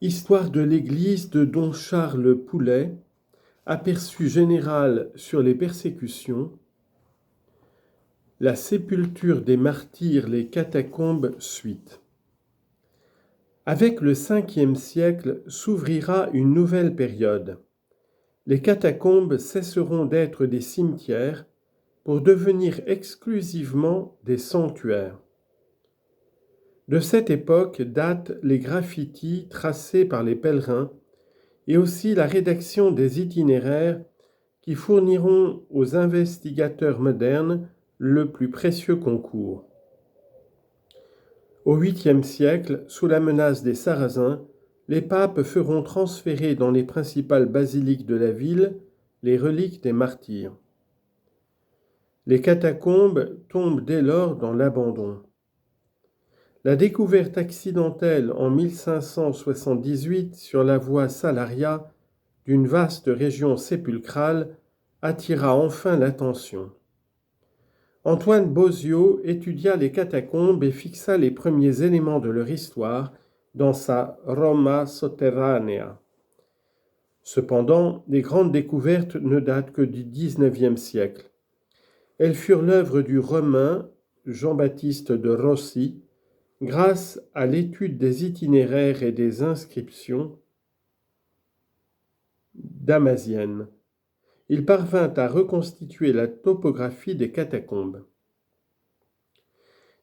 Histoire de l'Église de Don Charles Poulet, aperçu général sur les persécutions, la sépulture des martyrs, les catacombes, suite. Avec le 5e siècle s'ouvrira une nouvelle période. Les catacombes cesseront d'être des cimetières pour devenir exclusivement des sanctuaires. De cette époque datent les graffitis tracés par les pèlerins et aussi la rédaction des itinéraires qui fourniront aux investigateurs modernes le plus précieux concours. Au 8e siècle, sous la menace des Sarrasins, les papes feront transférer dans les principales basiliques de la ville les reliques des martyrs. Les catacombes tombent dès lors dans l'abandon. La découverte accidentelle en 1578 sur la voie Salaria d'une vaste région sépulcrale attira enfin l'attention. Antoine Bosio étudia les catacombes et fixa les premiers éléments de leur histoire dans sa Roma Sotterranea. Cependant, les grandes découvertes ne datent que du XIXe siècle. Elles furent l'œuvre du Romain Jean-Baptiste de Rossi, grâce à l'étude des itinéraires et des inscriptions damasiennes. Il parvint à reconstituer la topographie des catacombes.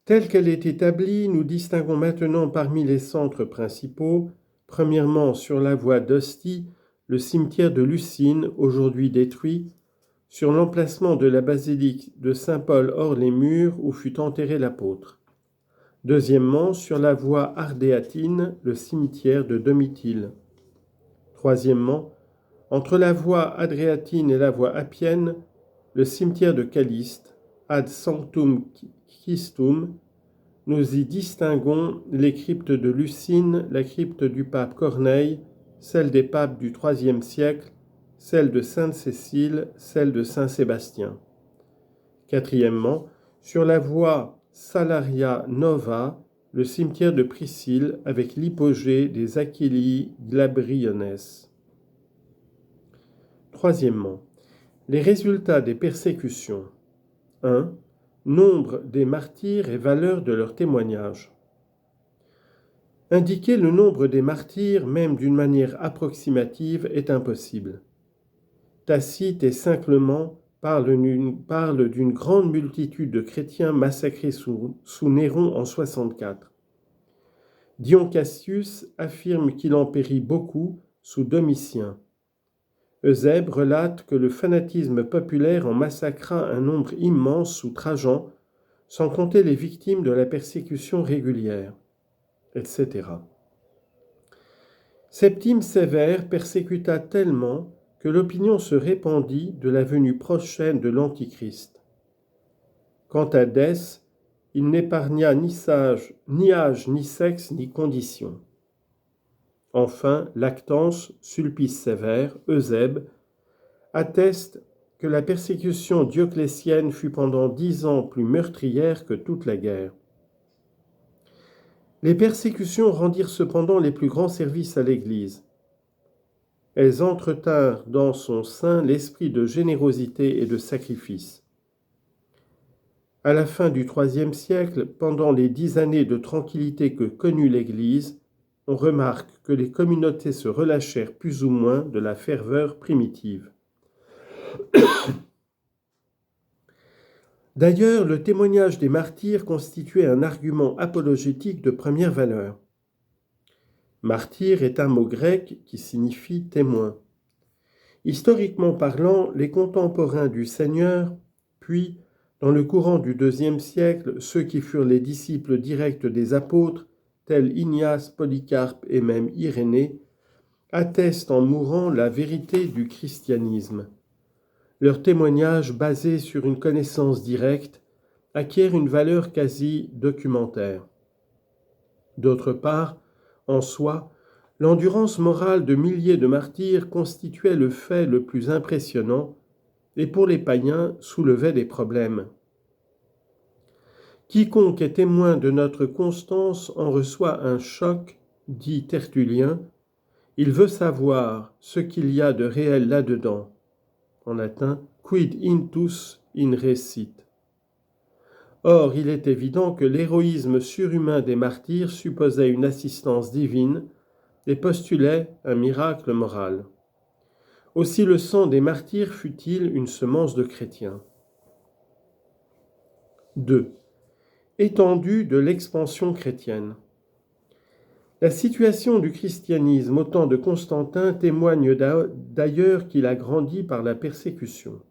Telle qu'elle est établie, nous distinguons maintenant parmi les centres principaux, premièrement sur la voie d'Ostie, le cimetière de Lucine, aujourd'hui détruit, sur l'emplacement de la basilique de Saint-Paul hors les murs où fut enterré l'apôtre. Deuxièmement, sur la voie ardéatine, le cimetière de Domitille. Troisièmement, entre la voie adriatine et la voie appienne, le cimetière de Caliste, ad sanctum Christum. Nous y distinguons les cryptes de Lucine, la crypte du pape Corneille, celle des papes du IIIe siècle, celle de Sainte-Cécile, celle de Saint-Sébastien. Quatrièmement, sur la voie Salaria Nova, le cimetière de Priscille avec l'hypogée des Achillii Glabriones. Troisièmement, les résultats des persécutions. 1. Nombre des martyrs et valeur de leurs témoignages. Indiquer le nombre des martyrs, même d'une manière approximative, est impossible. Tacite et Saint-Clément parlent d'une grande multitude de chrétiens massacrés sous Néron en 64. Dion Cassius affirme qu'il en périt beaucoup sous Domitien. Eusèbe relate que le fanatisme populaire en massacra un nombre immense sous Trajan, sans compter les victimes de la persécution régulière, etc. Septime Sévère persécuta tellement que l'opinion se répandit de la venue prochaine de l'Antichrist. Quant à Dès, il n'épargna ni âge, ni sexe, ni condition. Enfin, Lactance, Sulpice Sévère, Eusèbe, attestent que la persécution dioclétienne fut pendant 10 ans plus meurtrière que toute la guerre. Les persécutions rendirent cependant les plus grands services à l'Église. Elles entretinrent dans son sein l'esprit de générosité et de sacrifice. À la fin du IIIe siècle, pendant les 10 années de tranquillité que connut l'Église, on remarque que les communautés se relâchèrent plus ou moins de la ferveur primitive. D'ailleurs, le témoignage des martyrs constituait un argument apologétique de première valeur. Martyr est un mot grec qui signifie témoin. Historiquement parlant, les contemporains du Seigneur, puis, dans le courant du IIe siècle, ceux qui furent les disciples directs des apôtres, tels Ignace, Polycarpe et même Irénée, attestent en mourant la vérité du christianisme. Leur témoignage, basé sur une connaissance directe, acquiert une valeur quasi documentaire. D'autre part, en soi, l'endurance morale de milliers de martyrs constituait le fait le plus impressionnant et pour les païens soulevait des problèmes. Quiconque est témoin de notre constance en reçoit un choc, dit Tertullien, Il veut savoir ce qu'il y a de réel là-dedans. En latin, quid intus in recit. Or, il est évident que l'héroïsme surhumain des martyrs supposait une assistance divine et postulait un miracle moral. Aussi le sang des martyrs fut-il une semence de chrétiens. 2. Étendue de l'expansion chrétienne. La situation du christianisme au temps de Constantin témoigne d'ailleurs qu'il a grandi par la persécution.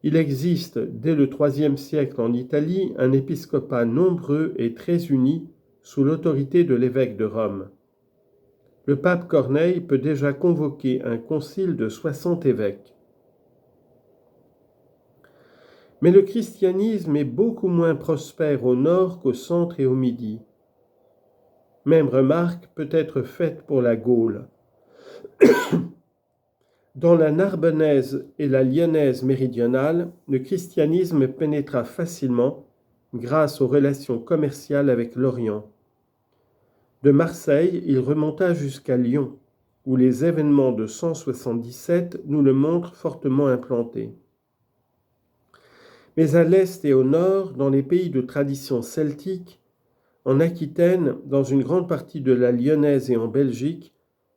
Il existe, dès le IIIe siècle en Italie, un épiscopat nombreux et très uni sous l'autorité de l'évêque de Rome. Le pape Corneille peut déjà convoquer un concile de 60 évêques. Mais le christianisme est beaucoup moins prospère au nord qu'au centre et au midi. Même remarque peut être faite pour la Gaule. Dans la Narbonnaise et la Lyonnaise méridionale, le christianisme pénétra facilement grâce aux relations commerciales avec l'Orient. De Marseille, il remonta jusqu'à Lyon, où les événements de 177 nous le montrent fortement implanté. Mais à l'est et au nord, dans les pays de tradition celtique, en Aquitaine, dans une grande partie de la Lyonnaise et en Belgique,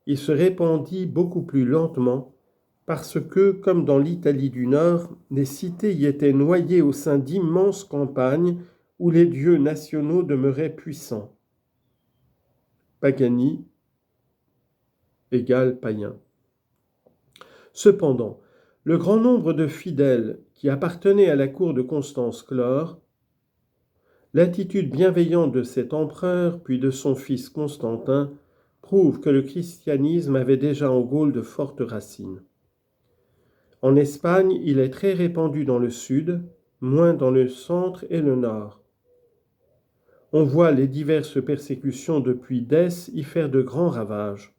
il se répandit beaucoup plus lentement parce que, comme dans l'Italie du Nord, les cités y étaient noyées au sein d'immenses campagnes où les dieux nationaux demeuraient puissants. Pagani égale païen. Cependant, le grand nombre de fidèles qui appartenaient à la cour de Constance Chlore, l'attitude bienveillante de cet empereur puis de son fils Constantin prouve que le christianisme avait déjà en Gaule de fortes racines. En Espagne, il est très répandu dans le sud, moins dans le centre et le nord. On voit les diverses persécutions depuis Dès y faire de grands ravages.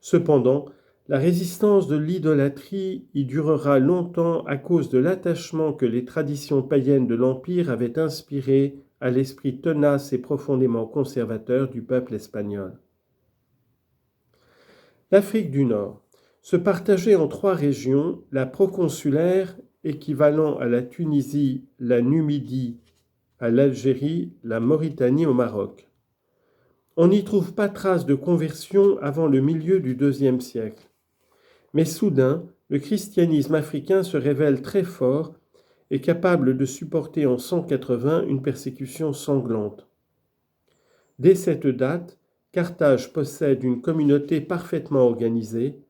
Cependant, la résistance de l'idolâtrie y durera longtemps à cause de l'attachement que les traditions païennes de l'Empire avaient inspiré à l'esprit tenace et profondément conservateur du peuple espagnol. L'Afrique du Nord se partageait en 3 régions, la proconsulaire, équivalent à la Tunisie, la Numidie, à l'Algérie, la Mauritanie au Maroc. On n'y trouve pas trace de conversion avant le milieu du IIe siècle. Mais soudain, le christianisme africain se révèle très fort et capable de supporter en 180 une persécution sanglante. Dès cette date, Carthage possède une communauté parfaitement organisée,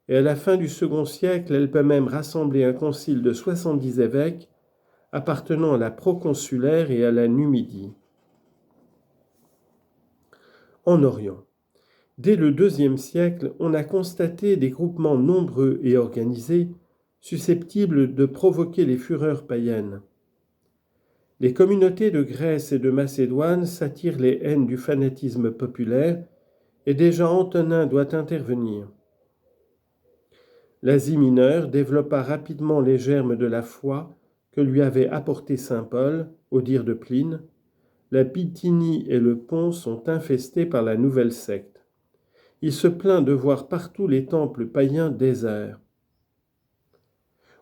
et à la fin du second siècle, elle peut même rassembler un concile de 70 évêques appartenant à la proconsulaire et à la Numidie. En Orient, dès le IIe siècle, on a constaté des groupements nombreux et organisés susceptibles de provoquer les fureurs païennes. Les communautés de Grèce et de Macédoine s'attirent les haines du fanatisme populaire et déjà Antonin doit intervenir. L'Asie mineure développa rapidement les germes de la foi que lui avait apporté saint Paul, au dire de Pline. La Bithynie et le Pont sont infestés par la nouvelle secte. Il se plaint de voir partout les temples païens déserts.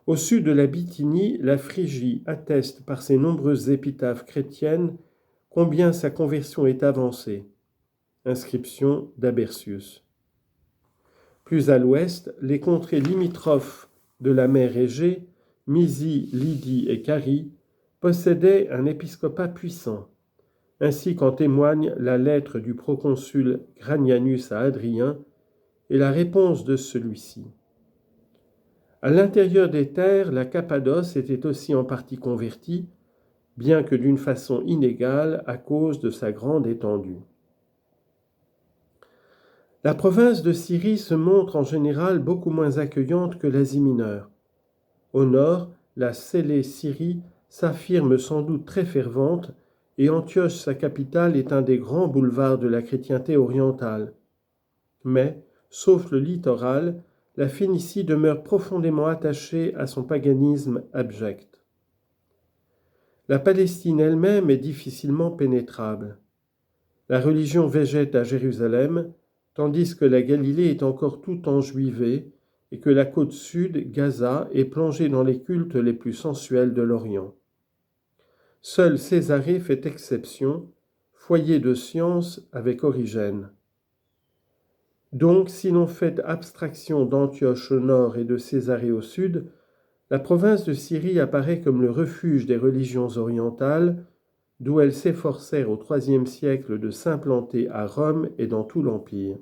Au sud de la Bithynie, la Phrygie atteste par ses nombreuses épitaphes chrétiennes combien sa conversion est avancée. Inscription d'Abercius. Plus à l'ouest, les contrées limitrophes de la mer Égée, Mysie, Lydie et Carie, possédaient un épiscopat puissant, ainsi qu'en témoigne la lettre du proconsul Granianus à Adrien et la réponse de celui-ci. À l'intérieur des terres, la Cappadoce était aussi en partie convertie, bien que d'une façon inégale à cause de sa grande étendue. La province de Syrie se montre en général beaucoup moins accueillante que l'Asie mineure. Au nord, la Célé-Syrie s'affirme sans doute très fervente et Antioche, sa capitale, est un des grands boulevards de la chrétienté orientale. Mais, sauf le littoral, la Phénicie demeure profondément attachée à son paganisme abject. La Palestine elle-même est difficilement pénétrable. La religion végète à Jérusalem, tandis que la Galilée est encore tout enjuivée et que la côte sud, Gaza, est plongée dans les cultes les plus sensuels de l'Orient. Seul Césarée fait exception, foyer de science avec Origène. Donc, si l'on fait abstraction d'Antioche au nord et de Césarée au sud, la province de Syrie apparaît comme le refuge des religions orientales, d'où elles s'efforcèrent au IIIe siècle de s'implanter à Rome et dans tout l'Empire.